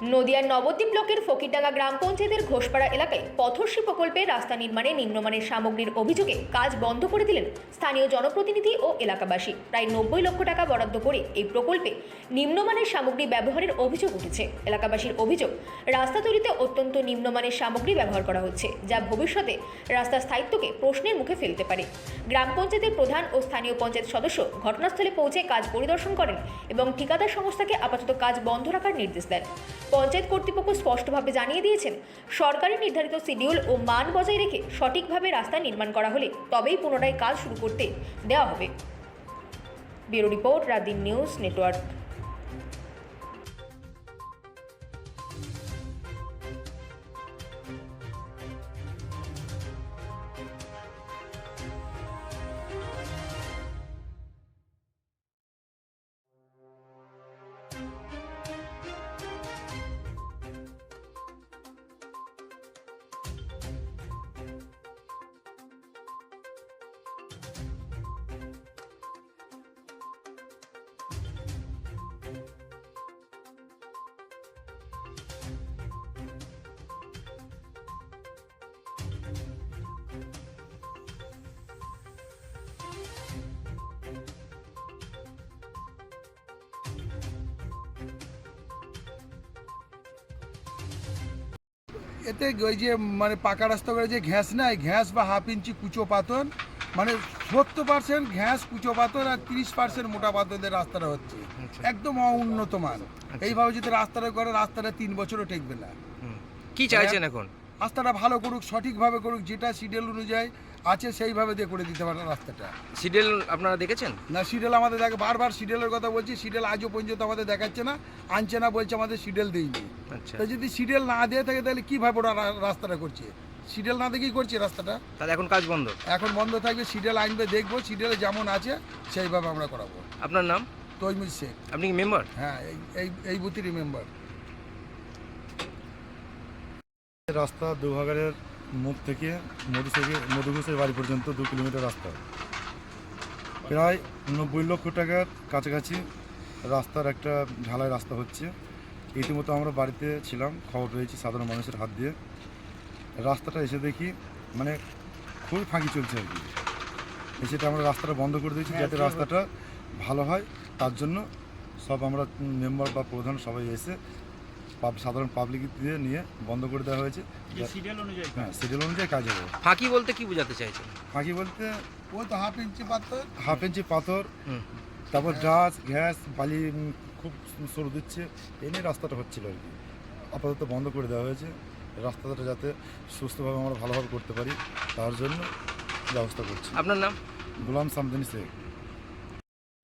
নদিয়ার নবদ্বীপ ব্লকের ফকিরডাঙ্গা গ্রাম পঞ্চায়েতের ঘোষপাড়া এলাকায় পথশ্রী প্রকল্পে রাস্তা নির্মাণে নিম্নমানের সামগ্রীর অভিযোগে কাজ বন্ধ করে দিলেন স্থানীয় জনপ্রতিনিধি ও এলাকাবাসী। প্রায় 90 লক্ষ টাকা বরাদ্দ করে এই প্রকল্পে নিম্নমানের সামগ্রী ব্যবহারের অভিযোগ উঠেছে। এলাকাবাসীর অভিযোগ, রাস্তা তৈরিতে অত্যন্ত নিম্নমানের সামগ্রী ব্যবহার করা হচ্ছে, যা ভবিষ্যতে রাস্তার স্থায়িত্বকে প্রশ্নের মুখে ফেলতে পারে। গ্রাম পঞ্চায়েতের প্রধান ও স্থানীয় পঞ্চায়েত সদস্য ঘটনাস্থলে পৌঁছে কাজ পরিদর্শন করেন এবং ঠিকাদার সংস্থাকে আপাতত কাজ বন্ধ রাখার নির্দেশ দেন। পঞ্চায়েত কর্তৃপক্ষ স্পষ্টভাবে জানিয়ে দিয়েছেন, সরকারি নির্ধারিত শিডিউল ও মান বজায় রেখে সঠিকভাবে রাস্তা নির্মাণ করা হলে তবেই পুনরায় কাজ শুরু করতে দেওয়া হবে। Bureau report, রাতদিন news network. এতে ওই যে মানে পাকা রাস্তা করে যে ঘ্যাস নাই, ঘ্যাস বা হাফ ইঞ্চি কুচো পাথর, মানে 70% ঘ্যাস কুচো পাথর আর 30% মোটা পাথরের রাস্তাটা হচ্ছে একদম অউন্নত মান। এইভাবে যদি রাস্তাটা করে, রাস্তাটা 3 বছরও টেকবে না। কি চাইছেন এখন? রাস্তাটা ভালো করুক, সঠিকভাবে করুক, যেটা শিডিউল অনুযায়ী আছে সেইভাবে দিয়ে করে দিতে পারে রাস্তাটা। শিডিউল আপনারা দেখেছেন? না, শিডিউল আমাদের দেখে, বারবার শিডিউলের কথা বলছি, শিডিউল আজও পর্যন্ত আমাদের দেখাচ্ছে না, আনছে না, বলছে আমাদের শিডিউল দেয়নি। আচ্ছা, তো যদি শিডিউল না দিয়ে থাকে তাহলে কীভাবে ওরা রাস্তাটা করছে? শিডিউল না দেখেই করছে রাস্তাটা। তাহলে এখন কাজ বন্ধ? এখন বন্ধ থাকবে, শিডিউল আনবে, দেখবো শিডিউলে যেমন আছে সেইভাবে আমরা করাবো। আপনার নাম? তৈমুর শেখ। আপনি কি মেম্বার? হ্যাঁ, এই বুথেরই মেম্বার। রাস্তা দুভাগারের মুখ থেকে মধুঘোষের বাড়ি পর্যন্ত 2 কিলোমিটার রাস্তা, প্রায় 90 লক্ষ টাকার কাছাকাছি রাস্তার একটা ঢালাই রাস্তা হচ্ছে। ইতিমধ্যে আমরা বাড়িতে ছিলাম, খবর পেয়েছি সাধারণ মানুষের হাত দিয়ে। রাস্তাটা এসে দেখি মানে খুবই ফাঁকি চলছে আর কি। সেটা আমরা রাস্তাটা বন্ধ করে দিয়েছি যাতে রাস্তাটা ভালো হয়। তার জন্য সব আমরা মেম্বার বা প্রধান সবাই এসে সাধারণ পাবলিক দিয়ে নিয়ে বন্ধ করে দেওয়া হয়েছে। হ্যাঁ, শিডিউল অনুযায়ী কাজ হবে। ফাঁকি বলতে কি বোঝাতে চাইছেন? ফাঁকি বলতে ওই তো হাফ ইঞ্চি পাথর, তারপর ডাস গ্যাস বালি খুব সরু দিচ্ছে, এই নিয়ে রাস্তাটা হচ্ছিল আর কি। আপাতত বন্ধ করে দেওয়া হয়েছে। রাস্তাটা যাতে সুস্থভাবে আমরা ভালোভাবে করতে পারি তার জন্য ব্যবস্থা করছি। আপনার নাম? গোলাম সামদানি শেখ।